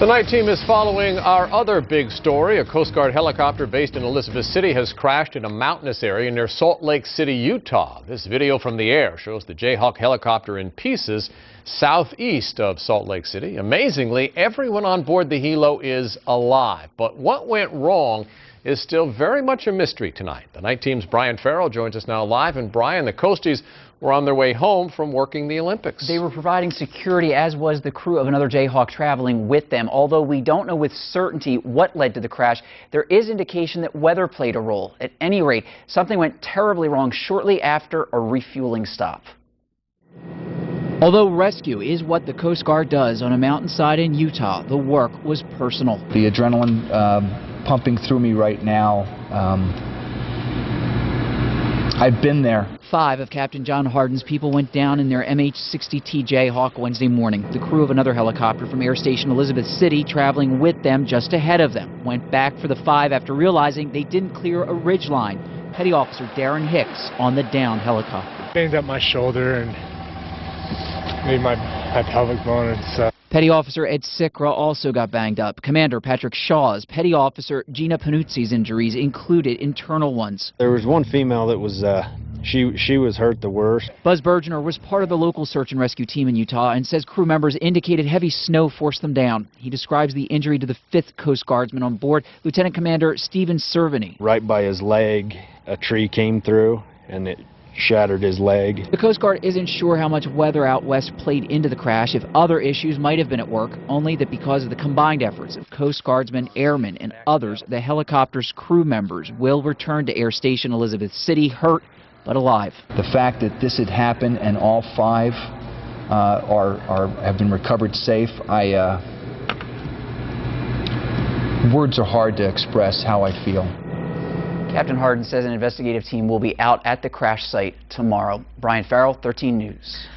The night team is following our other big story. A Coast Guard helicopter based in Elizabeth City has crashed in a mountainous area near Salt Lake City, Utah. This video from the air shows the Jayhawk helicopter in pieces southeast of Salt Lake City. Amazingly, everyone on board the helo is alive. But what went wrong is still very much a mystery tonight. The night team's Brian Farrell joins us now live. And Brian, the Coasties were on their way home from working the Olympics. They were providing security, as was the crew of another Jayhawk traveling with them. Although we don't know with certainty what led to the crash, there is indication that weather played a role. At any rate, something went terribly wrong shortly after a refueling stop. Although rescue is what the Coast Guard does on a mountainside in Utah, the work was personal. The adrenaline pumping through me right now. I've been there. 5 of Captain John Hardin's people went down in their MH-60T Jayhawk Wednesday morning. The crew of another helicopter from Air Station Elizabeth City, traveling with them just ahead of them, went back for the 5 after realizing they didn't clear a ridgeline. Petty Officer Darren Hicks on the downed helicopter. Banged up my shoulder and made my pelvic bone and stuff. Petty Officer Ed Sikra also got banged up. Commander Patrick Shaw's, Petty Officer Gina Panuzzi's injuries included internal ones. There was one female that was, she was hurt the worst. Buzz Bergener was part of the local search and rescue team in Utah and says crew members indicated heavy snow forced them down. He describes the injury to the 5th Coast Guardsman on board, Lieutenant Commander Stephen Cerveny. Right by his leg, a tree came through and it shattered his leg. The Coast Guard isn't sure how much weather out west played into the crash, if other issues might have been at work, only that because of the combined efforts of Coast Guardsmen, airmen, and others, the helicopter's crew members will return to Air Station Elizabeth City hurt but alive. The fact that this had happened and all 5 have been recovered safe, words are hard to express how I feel. Captain Hardin says an investigative team will be out at the crash site tomorrow. Brian Farrell, 13 News.